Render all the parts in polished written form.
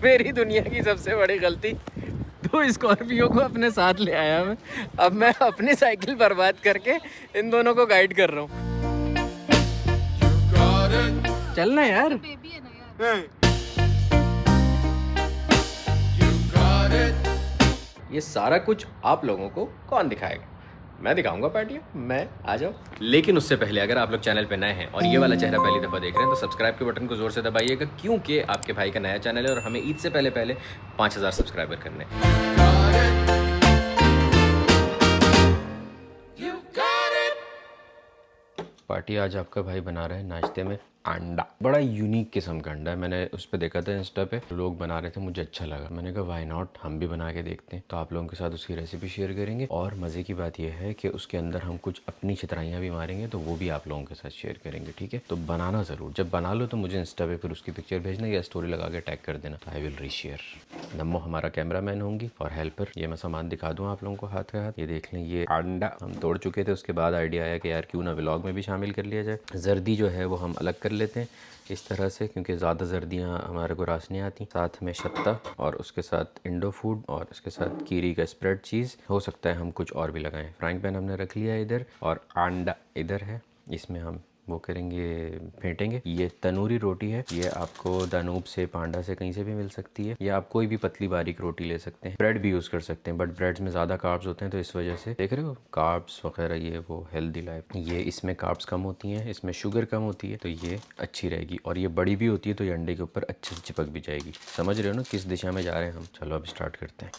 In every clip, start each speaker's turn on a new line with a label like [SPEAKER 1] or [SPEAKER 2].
[SPEAKER 1] मेरी दुनिया की सबसे बड़ी गलती, तो स्कॉर्पियो को अपने साथ ले आया मैं। अब मैं अपनी साइकिल बर्बाद करके इन दोनों को गाइड कर रहा हूँ। चलना यार।
[SPEAKER 2] बेबी है ना यार।
[SPEAKER 1] ये सारा कुछ आप लोगों को कौन दिखाएगा? मैं दिखाऊंगा पार्टियाँ, मैं आ जाओ। लेकिन उससे पहले अगर आप लोग चैनल पे नए हैं और ये वाला चेहरा पहली दफ़ा देख रहे हैं तो सब्सक्राइब के बटन को जोर से दबाइएगा, क्योंकि आपके भाई का नया चैनल है और हमें ईद से पहले पहले 5000 सब्सक्राइबर करने हैं। पार्टी आज आपका भाई बना रहा है नाश्ते में अंडा। बड़ा यूनिक किस्म का अंडा है। मैंने उस पर देखा था इंस्टा पे, लोग बना रहे थे, मुझे अच्छा लगा। मैंने कहा व्हाई नॉट, हम भी बना के देखते हैं। तो आप लोगों के साथ उसकी रेसिपी शेयर करेंगे और मज़े की बात यह है कि उसके अंदर हम कुछ अपनी चित्राइयाँ भी मारेंगे, तो वो भी आप लोगों के साथ शेयर करेंगे। ठीक है, तो बनाना ज़रूर। जब बना लो तो मुझे इंस्टा पे फिर उसकी पिक्चर भेजना या स्टोरी लगा के टैग कर देना, तो आई विल रीशेयर। नम्मो हमारा कैमरा मैन होंगी और हेल्पर। ये मैं सामान दिखा दूँ आप लोगों को हाथ के हाथ। ये देख लें, ये अंडा हम तोड़ चुके थे। उसके बाद आइडिया आया कि यार क्यों ना व्लॉग में भी शामिल कर लिया जाए। जर्दी जो है वो हम अलग कर लेते हैं इस तरह से, क्योंकि ज़्यादा जर्दियाँ हमारे को रास नहीं आती। साथ में शत्ता और उसके साथ इंडो फूड और उसके साथ कीरी का स्प्रेड चीज़। हो सकता है हम कुछ और भी लगाएं। फ्राइंग पैन हमने रख लिया इधर और अंडा इधर है। इसमें हम वो करेंगे, फेंटेंगे। ये तनूरी रोटी है, ये आपको दानूब से, पांडा से, कहीं से भी मिल सकती है, या आप कोई भी पतली बारीक रोटी ले सकते हैं। ब्रेड भी यूज़ कर सकते हैं, बट ब्रेड्स में ज़्यादा कार्ब्स होते हैं, तो इस वजह से देख रहे हो कार्ब्स वगैरह, ये वो हेल्दी लाइफ। ये इसमें कार्ब्स कम होती हैं, इसमें शुगर कम होती है, तो ये अच्छी रहेगी। और ये बड़ी भी होती है, तो ये अंडे के ऊपर अच्छे से चिपक भी जाएगी। समझ रहे हो ना किस दिशा में जा रहे हैं हम। चलो अब स्टार्ट करते हैं।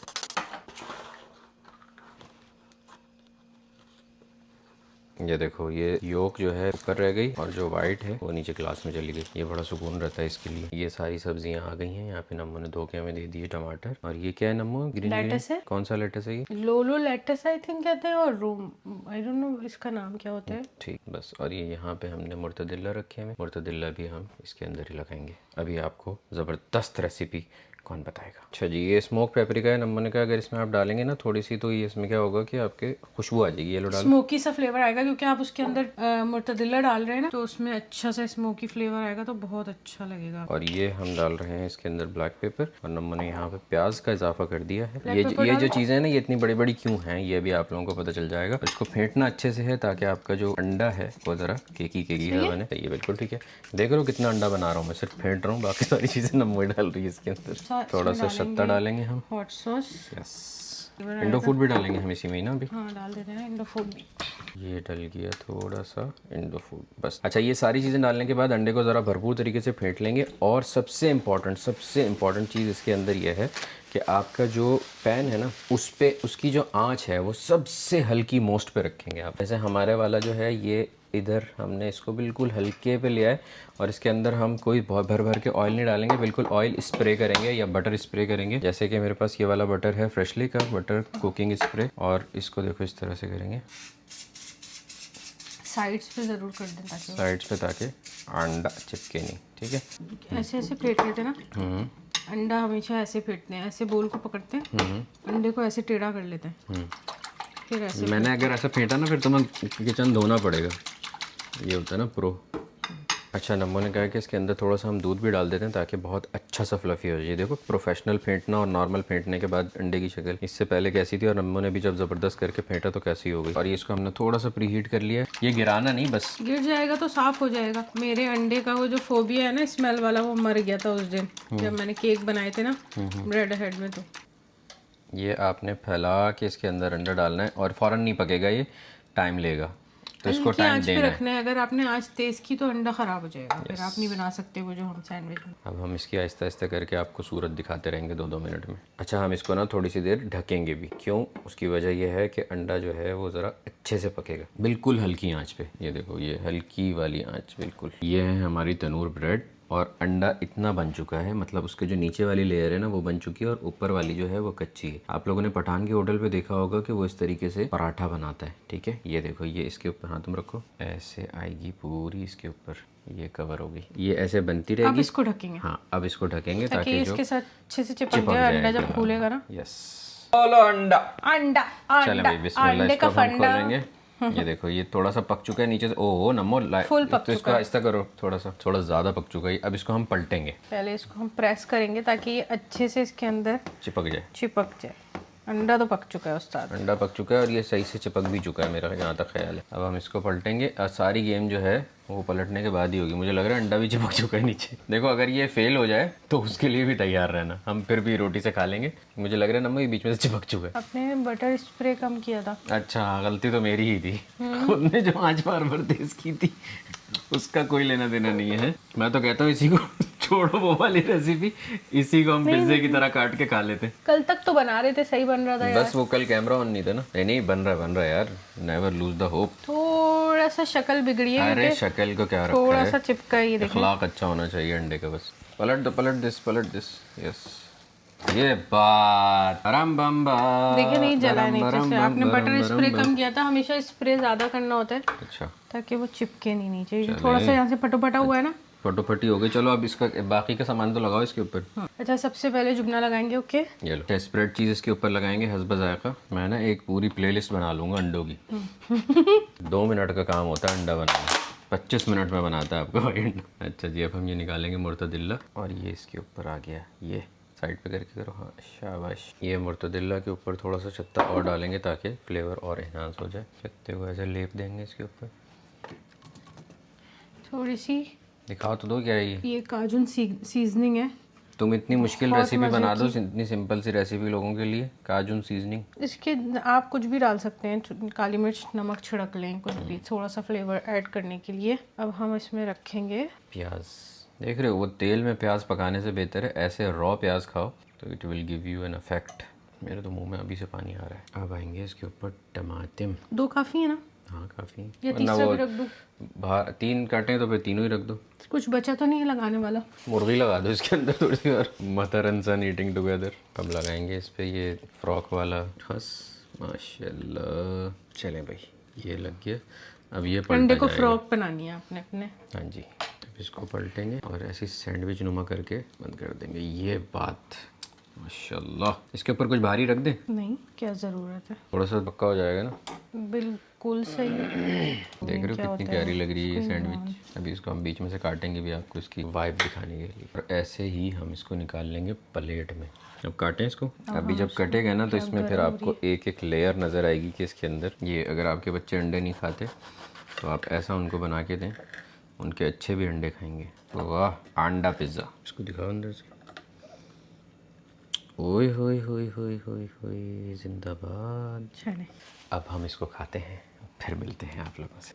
[SPEAKER 1] ये देखो, ये योक जो है ऊपर रह गई और जो वाइट है वो नीचे ग्लास में चली गई। ये बड़ा सुकून रहता है इसके लिए। ये सारी सब्जियां आ गई हैं। यहाँ पे नम्मो ने धोखे हमें दे दिए टमाटर। और ये क्या है नम्मो? ग्रीन
[SPEAKER 2] लेटस है।
[SPEAKER 1] कौन सा लेटस है ये?
[SPEAKER 2] लोलो लेटस आई थिंक कहते हैं, और रूम आई डोंट नो इसका नाम क्या होता है।
[SPEAKER 1] ठीक, बस। और ये यहाँ पे हमने मुर्तदिल्ला रखे हैं। मुर्तदिल्ला भी हम इसके अंदर ही लगाएंगे। अभी आपको ज़बरदस्त रेसिपी कौन बताएगा। अच्छा जी, ये स्मोक पेपरिका है। नम्बर ने कहा अगर इसमें आप डालेंगे ना थोड़ी सी, तो ये इसमें क्या होगा कि आपके खुशबू आ जाएगी। ये लो डाल,
[SPEAKER 2] स्मोकी सा फ्लेवर आएगा, क्योंकि आप उसके अंदर मुर्तदिल्ला डाल रहे हैं ना, तो उसमें अच्छा सा स्मोकी फ्लेवर आएगा, तो बहुत अच्छा लगेगा।
[SPEAKER 1] और ये हम डाल रहे हैं इसके अंदर ब्लैक पेपर। और नम्बर ने यहाँ पे प्याज का इजाफा कर दिया है। ये जो चीज़ें हैं ना, ये इतनी बड़ी बड़ी क्यों हैं ये भी आप लोगों को पता चल जाएगा। इसको फेंटना अच्छे से है ताकि आपका जो अंडा है वो ज़रा केकी सा बने। ये बिल्कुल ठीक है। देख लो कितना अंडा बना रहा हूँ मैं, सिर्फ फेंट रहा हूँ, बाकी सारी चीज़ें नम्बर डाल रही है इसके अंदर। थोड़ा सा शत्ता डालेंगे हम,
[SPEAKER 2] hot sauce,
[SPEAKER 1] yes. Indo food भी डालेंगे हम इसी में ही ना अभी।
[SPEAKER 2] हाँ डाल देते हैं इंडो फूड भी।
[SPEAKER 1] ये डल गया थोड़ा सा इंडो फूड, बस। अच्छा, ये सारी चीज़ें डालने के बाद अंडे को ज़रा भरपूर तरीके से फेंट लेंगे। और सबसे इम्पॉर्टेंट चीज़ इसके अंदर यह है कि आपका जो पैन है ना, उस पे उसकी जो आंच है वो सबसे हल्की मोस्ट पे रखेंगे आप। जैसे हमारे वाला जो है ये इधर हमने इसको बिल्कुल हल्के पे लिया है और इसके अंदर हम कोई बहुत भर के ऑयल नहीं डालेंगे, बिल्कुल ऑयल स्प्रे करेंगे या बटर स्प्रे करेंगे। जैसे कि मेरे पास ये वाला बटर है, फ्रेशली का बटर कुकिंग स्प्रे। और इसको देखो इस तरह से करेंगे,
[SPEAKER 2] साइड्स पे ज़रूर कर दें ताकि
[SPEAKER 1] साइड्स पे, ताकि अंडा चिपके नहीं। ठीक है,
[SPEAKER 2] ऐसे ऐसे फेंट लेते हैं ना। अंडा हमेशा ऐसे फेंटते हैं, ऐसे बोल को पकड़ते हैं, अंडे को ऐसे टेढ़ा कर लेते हैं, फिर ऐसे।
[SPEAKER 1] मैंने अगर ऐसा फेंटा ना फिर तो मैं किचन धोना पड़ेगा। ये होता है ना प्रो। अच्छा, नम्मो ने कहा कि इसके अंदर थोड़ा सा हम दूध भी डाल देते हैं ताकि बहुत अच्छा सा फ्लफी हो जाए। देखो, प्रोफेशनल फेंटना और नॉर्मल फेंटने के बाद अंडे की शक्ल इससे पहले कैसी थी, और नम्मो ने भी जब ज़बरदस्त करके फेंटा तो कैसी हो गई। और ये इसको हमने थोड़ा सा प्रीहीट कर लिया है। ये गिराना नहीं, बस
[SPEAKER 2] गिर जाएगा तो साफ हो जाएगा। मेरे अंडे का वो जो फोबिया है ना स्मेल वाला, वो मर गया था उस दिन जब मैंने केक बनाए थे ना ब्रेड हेड में। तो
[SPEAKER 1] ये आपने फैला के इसके अंदर अंडा डालना है और फ़ौरन नहीं पकेगा, ये टाइम लेगा, तो इसको टाइम देना है।
[SPEAKER 2] रखना है। अगर आपने आँच तेज की तो अंडा खराब हो जाएगा, फिर आप नहीं बना सकते वो जो हम सैंडविच में।
[SPEAKER 1] अब हम इसकी आहिस्ता आहिस्ता करके आपको सूरत दिखाते रहेंगे 2-2 मिनट में। अच्छा, हम इसको ना थोड़ी सी देर ढकेंगे भी। क्यों? उसकी वजह यह है कि अंडा जो है वो ज़रा अच्छे से पकेगा, बिल्कुल हल्की आंच पे। ये देखो, ये हल्की वाली आंच बिल्कुल। ये है हमारी तनूर ब्रेड। और अंडा इतना बन चुका है, मतलब उसके जो नीचे वाली लेयर है ना वो बन चुकी है और ऊपर वाली जो है वो कच्ची है। आप लोगों ने पठान के होटल पे देखा होगा कि वो इस तरीके से पराठा बनाता है। ठीक है, ये देखो, ये इसके ऊपर, हाँ तुम रखो, ऐसे आएगी पूरी इसके ऊपर, ये कवर होगी, ये ऐसे बनती रहेगी।
[SPEAKER 2] अब इसको ढकेंगे।
[SPEAKER 1] हाँ, अब इसको ढकेंगे ताकि जो
[SPEAKER 2] इसके साथ अच्छे से चिपक जाए अंडा जब फूलेगा ना।
[SPEAKER 1] यस, बोलो अंडा।
[SPEAKER 2] अंडा
[SPEAKER 1] चलो भाई, बिस्मिल्लाह, इसको हम खोलेंगे। ये देखो ये थोड़ा सा पक चुका है नीचे से। ओह नमो
[SPEAKER 2] फुल पक
[SPEAKER 1] तो इसको आहिस्ता करो, थोड़ा ज़्यादा पक चुका है। अब इसको हम पलटेंगे,
[SPEAKER 2] पहले इसको हम प्रेस करेंगे ताकि ये अच्छे से इसके अंदर
[SPEAKER 1] चिपक
[SPEAKER 2] जाए। अंडा तो पक चुका है उस्ताद,
[SPEAKER 1] अंडा पक चुका है और ये सही से चिपक भी चुका है, मेरा जहाँ तक ख्याल है। अब हम इसको पलटेंगे और सारी गेम जो है वो पलटने के बाद ही होगी। मुझे लग रहा है अंडा भी चिपक चुका है नीचे। देखो अगर ये फेल हो जाए तो उसके लिए भी तैयार रहना, हम फिर भी रोटी से खा लेंगे। मुझे लग रहा है नमक बीच में से चिपक चुका है।
[SPEAKER 2] आपने बटर स्प्रे कम किया था।
[SPEAKER 1] अच्छा गलती तो मेरी ही थी, खुद ने जो आँच बार तेज की थी उसका कोई लेना देना नहीं है। मैं तो कहता हूँ इसी को छोड़ो, वो वाली रेसिपी, इसी को हम पिज्जे की तरह काट के खा लेते।
[SPEAKER 2] कल तक तो बना रहे थे, सही बन रहा था यार।
[SPEAKER 1] बस वो कल कैमरा ऑन नहीं था ना। नहीं बन रहा है यार, नेवर लूज द होप।
[SPEAKER 2] थोड़ा सा शक्ल बिगड़ी है,
[SPEAKER 1] अरे शक्ल को क्या रखा
[SPEAKER 2] थोड़ा
[SPEAKER 1] है,
[SPEAKER 2] सा चिपका है। ये देखो
[SPEAKER 1] अखलाक अच्छा होना चाहिए अंडे का। बस पलट दो, पलट दिस। यस ये बात आराम बम बात।
[SPEAKER 2] देखिए नहीं जला है नीचे से। आपने बटर स्प्रे कम किया था, हमेशा स्प्रे ज्यादा करना होता है
[SPEAKER 1] अच्छा,
[SPEAKER 2] ताकि वो चिपके नहीं नीचे। थोड़ा सा यहाँ से फटोफटा हुआ है ना,
[SPEAKER 1] फटोफटी हो गई। चलो अब इसका बाकी का सामान तो लगाओ इसके ऊपर।
[SPEAKER 2] अच्छा सबसे पहले जुगना लगाएंगे। ओके
[SPEAKER 1] ये लो स्प्रेड चीज़ इसके ऊपर लगाएंगे हस्ब जायका। मैं ना एक पूरी प्लेलिस्ट बना लूँगा अंडों की। 2 मिनट का काम होता है अंडा बनाना, 25 मिनट में बनाता है आपका भाई अंडा। अच्छा जी अब हम ये निकालेंगे मुर्तदिल्ला और ये इसके ऊपर आ गया। ये साइड पे करके करो, हाँ शाबाश। ये मुर्तदिल्ला के ऊपर थोड़ा सा छत्ता और डालेंगे ताकि फ्लेवर और एनहांस हो जाए। छत्ते को ऐसे लेप देंगे इसके ऊपर।
[SPEAKER 2] थोड़ी सी
[SPEAKER 1] दिखाओ तो दो क्या है
[SPEAKER 2] ये काजू सीजनिंग है।
[SPEAKER 1] तुम इतनी मुश्किल रेसिपी बना दो इतनी सिंपल सी रेसिपी लोगों के लिए। काजू सीजनिंग,
[SPEAKER 2] इसके आप कुछ भी डाल सकते हैं, काली मिर्च नमक छिड़क लें, कुछ भी थोड़ा सा फ्लेवर ऐड करने के लिए। अब हम इसमें रखेंगे
[SPEAKER 1] प्याज। देख रहे हो वो तेल में प्याज पकाने से बेहतर है ऐसे रॉ प्याज खाओ तो it will give you an effect. मेरे तो मुंह में अभी से पानी आ रहा है। अब आएंगे इसके ऊपर टमाटर।
[SPEAKER 2] 2 काफ़ी है ना?
[SPEAKER 1] हाँ काफ़ी।
[SPEAKER 2] या तीसरा भी रख दूँ?
[SPEAKER 1] बाहर 3 काटें तो फिर तीनों ही रख दो।
[SPEAKER 2] कुछ बचा तो नहीं है लगाने वाला?
[SPEAKER 1] मुर्गी लगा दो इसके अंदर थोड़ी सी और mother and son eating together. अब लगाएंगे इस पे ये फ्रॉक वाला हंस। माशाल्लाह चलें भाई ये लग गया। अब ये
[SPEAKER 2] अंडे को फ्रॉक बनानी है आपने अपने।
[SPEAKER 1] हाँ जी अब इसको पलटेंगे और ऐसी सैंडविच नुमा करके बंद कर देंगे। ये बात माशाल्लाह। इसके ऊपर कुछ भारी रख दें?
[SPEAKER 2] नहीं क्या ज़रूरत है,
[SPEAKER 1] थोड़ा सा पक्का हो जाएगा ना।
[SPEAKER 2] बिल्कुल सही।
[SPEAKER 1] देख रहे हो कितनी प्यारी लग रही है ये सैंडविच। अभी इसको हम बीच में से काटेंगे भी आपको इसकी वाइब दिखाने के लिए। और ऐसे ही हम इसको निकाल लेंगे प्लेट में। अब काटें इसको। अभी जब कटेगा ना तो इसमें फिर आपको एक एक लेयर नज़र आएगी कि इसके अंदर ये अगर आपके बच्चे अंडे नहीं खाते तो आप ऐसा उनको बना के दें, उनके अच्छे भी अंडे खाएंगे। वाह अंडा पिज़्ज़ा। इसको दिखाओ अंदर से। ओए होए होए होए होए होए जिंदाबाद।
[SPEAKER 2] चले
[SPEAKER 1] अब हम इसको खाते हैं, फिर मिलते हैं आप लोगों से।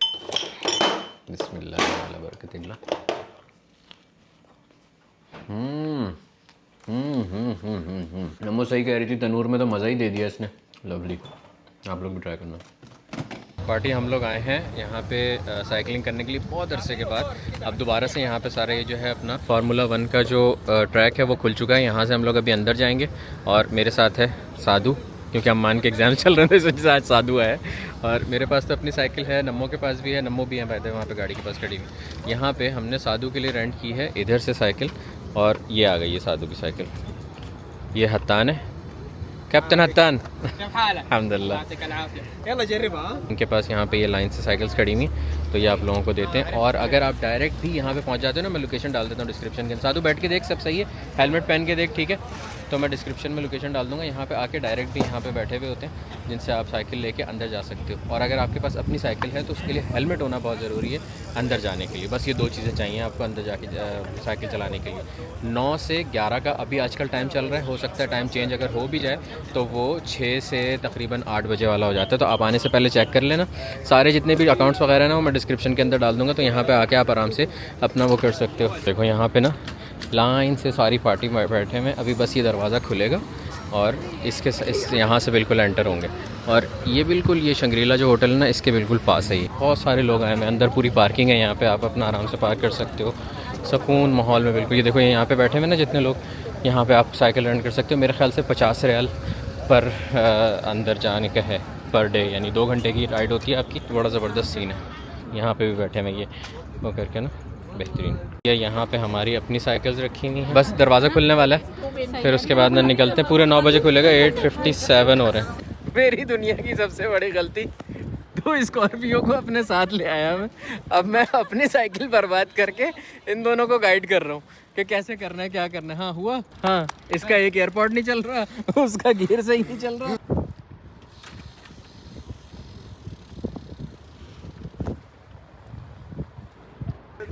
[SPEAKER 1] बिस्मिल्लाह वाला बरकतिल्लाह। नमो सही कह रही थी, तनूर में तो मज़ा ही दे दिया इसने। लवली, आप लोग भी ट्राई करना। पार्टी हम लोग आए हैं यहाँ पे साइकिलिंग करने के लिए बहुत अरसे के बाद। अब दोबारा से यहाँ पे सारा ये जो है अपना फार्मूला 1 का जो ट्रैक है वो खुल चुका है। यहाँ से हम लोग अभी अंदर जाएंगे और मेरे साथ है साधु, क्योंकि अम्मान के एग्ज़ाम चल रहे थे इसलिए आज साधु है। और मेरे पास तो अपनी साइकिल है, नम्मो के पास भी है, नम्मो भी है बैठे वहाँ पे गाड़ी के पास खड़ी हुई। यहाँ पे हमने साधु के लिए रेंट की है इधर से साइकिल, और ये आ गई है साधु की साइकिल। ये हत्तान है, कैप्टन हत्तान। अल्हम्दुलिल्लाह। इनके पास यहाँ पे ये लाइन से साइकिल्स खड़ी हुई, तो ये आप लोगों को देते हैं। और अगर आप डायरेक्ट भी यहाँ पे पहुँच जाते हो ना, मैं लोकेशन डाल देता हूँ डिस्क्रिप्शन के अंदर। साधु बैठ के देख, सब सही है, हेलमेट पहन के देख, ठीक है। तो मैं डिस्क्रिप्शन में लोकेशन डाल दूँगा, यहाँ पे आके डायरेक्ट भी यहाँ पे बैठे हुए होते हैं जिनसे आप साइकिल लेके अंदर जा सकते हो। और अगर आपके पास अपनी साइकिल है तो उसके लिए हेलमेट होना बहुत ज़रूरी है अंदर जाने के लिए। बस ये 2 चीज़ें चाहिए आपको अंदर जाके साइकिल चलाने के लिए। 9 से 11 का अभी आजकल टाइम चल रहा है, हो सकता है टाइम चेंज अगर हो भी जाए तो वो 6 से तकरीबन 8 बजे वाला हो जाता है। तो आप आने से पहले चेक कर लेना। सारे जितने भी अकाउंट्स वगैरह ना वो मैं डिस्क्रिप्शन के अंदर डाल दूँगा, तो यहाँ पर आके आप आराम से अपना वो कर सकते हो। देखो यहाँ पर ना लाइन से सारी पार्टी बैठे में। अभी बस ये दरवाज़ा खुलेगा और इस यहाँ से बिल्कुल एंटर होंगे। और ये बिल्कुल ये शंग्रीला जो होटल है ना, इसके बिल्कुल पास है। ये बहुत सारे लोग आए हैं, अंदर पूरी पार्किंग है यहाँ पे, आप अपना आराम से पार्क कर सकते हो सुकून माहौल में बिल्कुल। ये देखो ये यहाँ पे बैठे हुए ना जितने लोग, यहाँ पे आप साइकिल रेंट कर सकते हो। मेरे ख्याल से 50 रियाल पर अंदर जाने का है पर डे, यानी 2 घंटे की राइड होती है आपकी। बड़ा ज़बरदस्त सीन है। यहाँ पे भी बैठे हैं ये वो करके ना, बेहतरीन। ये यहाँ पे हमारी अपनी साइकिल्स रखी हुई हैं। बस दरवाज़ा खुलने वाला है, फिर उसके बाद ना निकलते हैं। पूरे 9 बजे खुलेगा, 8:57 हो रहे हैं। मेरी दुनिया की सबसे बड़ी गलती तो स्कॉर्पियो को अपने साथ ले आया मैं। अब मैं अपनी साइकिल बर्बाद करके इन दोनों को गाइड कर रहा हूँ कि कैसे करना है, क्या करना है। हाँ हुआ, हाँ इसका एक एयरपोर्ट नहीं चल रहा, उसका गियर सही नहीं चल रहा।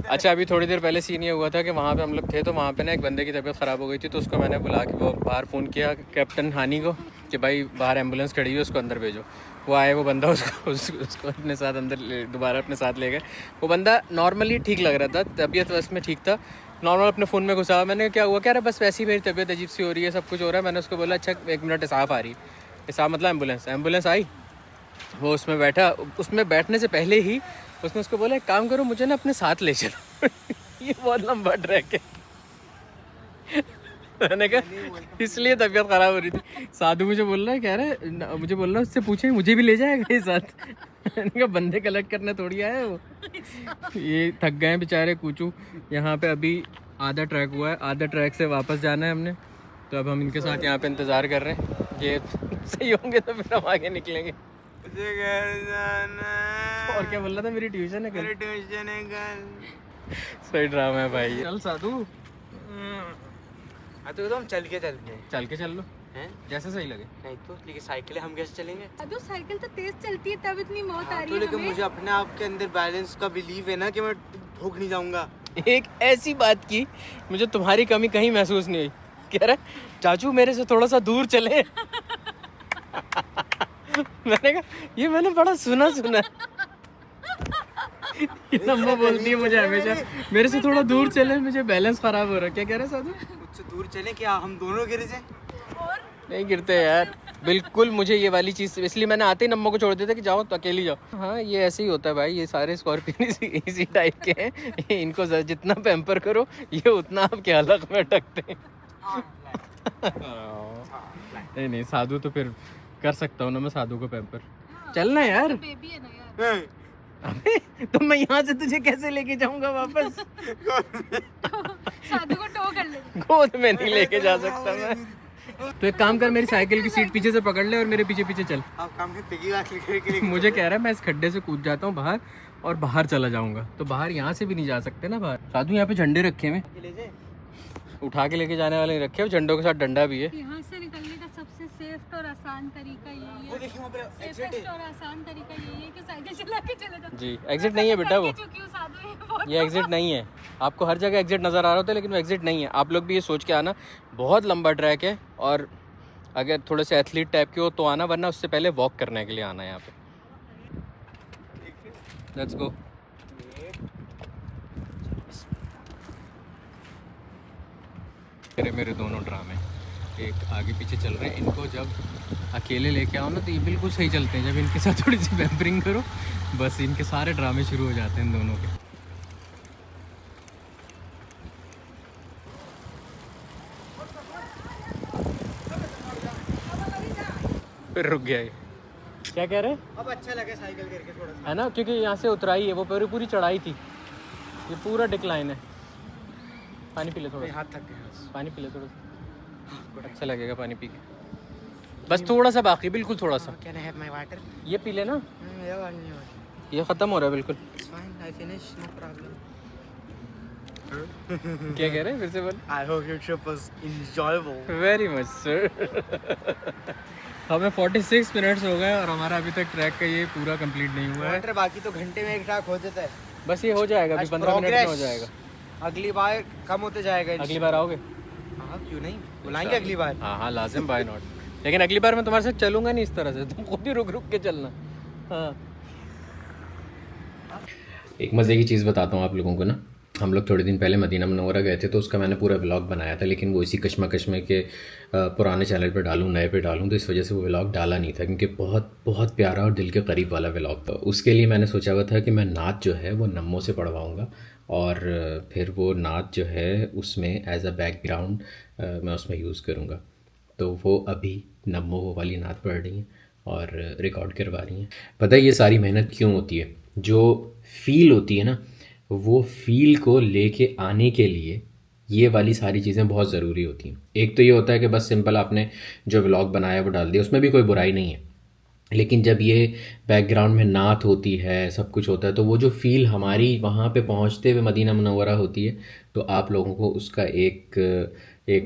[SPEAKER 1] अच्छा, अभी थोड़ी देर पहले सीन ये हुआ था कि वहाँ पे हम लोग थे, तो वहाँ पे ना एक बंदे की तबीयत ख़राब हो गई थी, तो उसको मैंने बुला के वो बाहर फ़ोन किया कैप्टन हानी को कि भाई बाहर एम्बुलेंस खड़ी हुई है, उसको अंदर भेजो। वो आए, वो बंदा उसको अपने साथ अंदर दोबारा अपने साथ ले गए। वो बंदा नॉर्मली ठीक लग रहा था, तबीयत बस में ठीक था, नॉर्मल अपने फ़ोन में घुसा। मैंने क्या हुआ, कह रहा बस वैसी मेरी तबीयत अजीब सी हो रही है, सब कुछ हो रहा है। मैंने उसको बोला अच्छा 1 मिनट, इसाफ आ रही है। इसाफ मतलब एम्बुलेंस आई, वो उसमें बैठा। उसमें बैठने से पहले ही उसने उसको बोला एक काम करो, मुझे ना अपने साथ ले चलो। ये बहुत लंबा ट्रैक है। मैंने कहा इसलिए तबीयत ख़राब हो रही थी। साधु मुझे बोल रहा है, कह रहा है मुझे बोल रहा है उससे पूछे मुझे भी ले जाएगा ये साथ। मैंने कहा बंदे कलेक्ट करने थोड़ी आया है वो। ये थक गए हैं बेचारे कूचू। यहाँ पे अभी आधा ट्रैक हुआ है, आधा ट्रैक से वापस जाना है हमने, तो अब हम इनके साथ यहाँ पे इंतज़ार कर रहे हैं। ये सही होंगे तो फिर हम आगे निकलेंगे।
[SPEAKER 3] मुझे घर जाना है।
[SPEAKER 1] और क्या बोल रहा था, मेरी ट्यूशन है कल।
[SPEAKER 3] मेरी ट्यूशन है कल।
[SPEAKER 1] सही ड्रामा है भाई। चल साधु,
[SPEAKER 3] हाँ तो हम चल के चलते हैं।
[SPEAKER 1] चल के चल लो,
[SPEAKER 3] हैं?
[SPEAKER 1] जैसे सही लगे।
[SPEAKER 3] नहीं तो लेकिन साइकिल हम कैसे चलेंगे?
[SPEAKER 4] अबे साइकिल तो तेज चलती है तब इतनी मौत आ
[SPEAKER 3] हाँ,
[SPEAKER 4] रही
[SPEAKER 3] तो
[SPEAKER 4] है
[SPEAKER 3] लेकिन
[SPEAKER 4] हमें।
[SPEAKER 3] मुझे अपने आप के अंदर बैलेंस का बिलीव है ना कि मैं ठोक नहीं जाऊंगा।
[SPEAKER 1] एक ऐसी बात की, मुझे तुम्हारी कमी कहीं महसूस नहीं हुई। कह रहा चाचू मेरे से थोड़ा सा दूर चले। मैंने कहा ये मैंने बड़ा सुना है। ये नम्मा बोलती है मुझे हमेशा, मेरे से थोड़ा दूर चले, मुझे बैलेंस खराब हो रहा है। क्या कह रहे साधु?
[SPEAKER 3] मुझसे दूर चले क्या हम दोनों गिर जाए?
[SPEAKER 1] नहीं गिरते यार, बिल्कुल। मुझे ये वाली चीज़ इसलिए मैंने आते ही नम्मा को छोड़ दिया था कि जाओ तो अकेली जाओ। हाँ ये ऐसे ही होता है भाई, ये सारे स्कॉर्पियन इसी टाइप के हैं। इनको जितना पैम्पर करो ये उतना आपके हलक में अटकते हैं। नहीं नहीं, साधु तो फिर कर सकता हूँ ना मैं साधु को पैम्पर। चलना यार।
[SPEAKER 4] बेबी है ना यार।
[SPEAKER 1] अबे तो मैं यहाँ से तुझे कैसे लेके जाऊंगा वापस?
[SPEAKER 4] साधु को टो कर ले।
[SPEAKER 1] गोद में नहीं लेके जा सकता मैं। तो एक काम कर, मेरी साइकिल की सीट पीछे से पकड़ ले और मेरे पीछे पीछे चल।
[SPEAKER 3] आप काम करते पिगी
[SPEAKER 1] मुझे कह रहा है मैं इस खड्डे से कूद जाता हूँ बाहर और बाहर चला जाऊंगा, तो बाहर यहाँ से भी नहीं जा सकते ना बाहर। साधु यहाँ पे झंडे रखे हुए, उठा के लेके जाने वाले रखे हुए, झंडों के साथ डंडा भी है।
[SPEAKER 4] यहाँ से निकलने का सबसे सेफ और आसान तरीका यही है। सेफेस्ट और आसान तरीका यही है कि साइकिल चला के चले जाओ।
[SPEAKER 1] जी, एग्जिट नहीं है बेटा वो, ये एग्जिट नहीं है। आपको हर जगह एग्जिट नज़र आ रहा होता है लेकिन वो एग्जिट नहीं है। आप लोग भी ये सोच के आना, बहुत लंबा ट्रैक है और अगर थोड़े से एथलीट टाइप के हो तो आना, वरना उससे पहले वॉक करने के लिए आना है यहाँ पे। Let's go. मेरे दोनों ड्रामे एक आगे पीछे चल रहे हैं। इनको जब अकेले लेके आओ ना तो ये बिल्कुल सही चलते हैं, जब इनके साथ थोड़ी सी पैम्परिंग करो बस इनके सारे ड्रामे शुरू हो जाते हैं इन दोनों के। फिर रुक गया ये। क्या कह रहे हैं?
[SPEAKER 3] अब अच्छा लगे साइकिल करके थोड़ा सा,
[SPEAKER 1] है ना, क्योंकि यहाँ से उतराई है, वो पूरी चढ़ाई थी, ये पूरा डिक्लाइन है। पानी पी ले थोड़ा सा,
[SPEAKER 3] हाथ थक गए।
[SPEAKER 1] पानी पी ले थोड़ा सा, अच्छा लगेगा पानी पी के। बस थोड़ा सा बाकी, बिल्कुल थोड़ा सा।
[SPEAKER 3] Can I have my water?
[SPEAKER 1] ये पी ले ना,
[SPEAKER 3] मेरा वाटर नहीं है।
[SPEAKER 1] ये ख़त्म हो रहा है बिल्कुल।
[SPEAKER 3] It's fine, I finish, no problem.
[SPEAKER 1] क्या कह रहे हैं, फिर से बोल।
[SPEAKER 3] I hope your trip was enjoyable.
[SPEAKER 1] Very much sir. हमें 46 मिनट्स हो गए और हमारा अभी तक ट्रैक का ये पूरा कंप्लीट नहीं हुआ है।
[SPEAKER 3] वाटर बाकी तो घंटे में एक ट्रैक हो जाता है।
[SPEAKER 1] बस ये हो जाएगा, अभी 15 मिनट में हो जाएगा।
[SPEAKER 3] अगली बार कम होते जाएगा।
[SPEAKER 1] अगली बार आओगे?
[SPEAKER 3] हाँ क्यों नहीं, बुलाएंगे अगली बार।
[SPEAKER 1] हाँ हाँ लाजिम, बाय नॉट। लेकिन अगली बार मैं तुम्हारे साथ चलूंगा नहीं इस तरह से, तुम खुद ही रुक रुक के चलना। हाँ, एक मज़े की चीज़ बताता हूँ आप लोगों को ना। हम लोग थोड़े दिन पहले मदीना मुनव्वरा गए थे, तो उसका मैंने पूरा व्लॉग बनाया था, लेकिन वो इसी कश्मकश में के पुराने चैनल पे डालूँ नए पे डालूँ, तो इस वजह से वो व्लॉग डाला नहीं था, क्योंकि बहुत बहुत प्यारा और दिल के करीब वाला व्लॉग था। उसके लिए मैंने सोचा हुआ था कि मैं नात जो है वो नम्मों से पढ़वाऊँगा और फिर वो नात जो है उसमें एज अ बैकग्राउंड मैं उसमें यूज़ करूँगा। तो वो अभी नम्मो वो वाली नात पढ़ रही हैं और रिकॉर्ड करवा रही हैं। पता है ये सारी मेहनत क्यों होती है? जो फील होती है ना, वो फील को लेके आने के लिए ये वाली सारी चीज़ें बहुत ज़रूरी होती हैं। एक तो ये होता है कि बस सिंपल आपने जो व्लॉग बनाया वो डाल दिया, उसमें भी कोई बुराई नहीं है, लेकिन जब ये बैकग्राउंड में नात होती है, सब कुछ होता है, तो वो जो फ़ील हमारी वहाँ पे पहुँचते हुए मदीना मुनव्वरा होती है, तो आप लोगों को उसका एक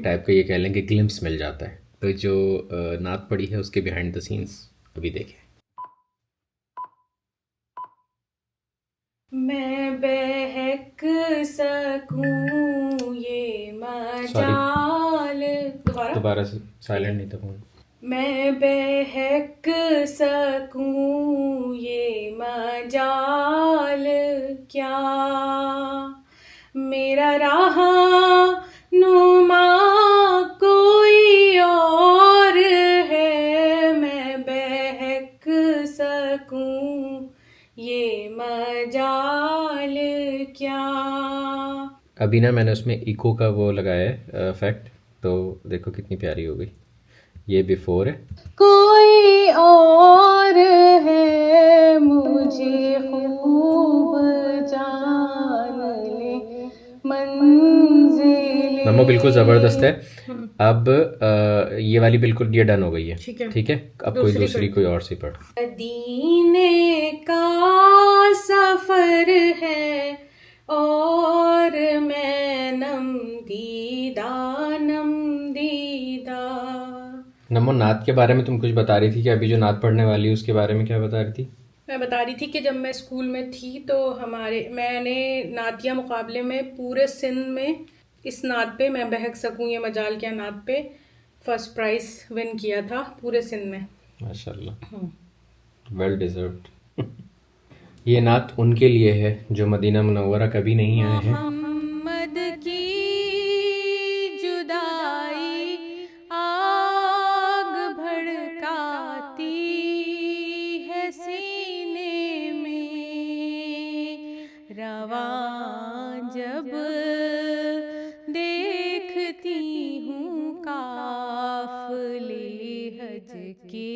[SPEAKER 1] टाइप का ये कह लें कि ग्लिम्स मिल जाता है। तो जो नात पड़ी है उसके बिहाइंड द सीन्स अभी देखें।
[SPEAKER 2] मैं बहक सकूं ये मजाल।
[SPEAKER 1] दोबारा से साइलेंट नहीं था फोन।
[SPEAKER 2] मैं बहक सकूं ये मजाल क्या, मेरा राह नुमा कोई और है, मैं बहक सकूं ये मजाल क्या।
[SPEAKER 1] अभी ना मैंने उसमें इको का वो लगाया है इफेक्ट, तो देखो कितनी प्यारी हो गई। ये बिफोर है।
[SPEAKER 2] कोई और है मुझे खूब जान ले मंजिल।
[SPEAKER 1] नमो बिल्कुल ज़बरदस्त है। अब ये वाली बिल्कुल ये डन हो गई है। ठीक है, अब कोई दूसरी कोई और सी पढ़।
[SPEAKER 2] मदीने का सफर है और मैं नम दीदा
[SPEAKER 1] नमो नात के बारे में तुम कुछ बता रही थी कि अभी जो नात पढ़ने वाली है उसके बारे में क्या बता रही थी?
[SPEAKER 2] मैं बता रही थी कि जब मैं स्कूल में थी तो मैंने नातिया मुकाबले में पूरे सिंध में इस नात पे, मैं बहक सकूं ये मजाल क्या नात पे फर्स्ट प्राइज विन किया था पूरे सिंध में।
[SPEAKER 1] माशाल्लाह, वेल डिजर्व्ड। ये नात उनके लिए है जो मदीना मुनव्वरा कभी नहीं आए हैं।
[SPEAKER 2] मोहम्मद की जुदाई आग भड़काती है सीने में, रवां जब देखती हूँ काफिले हज के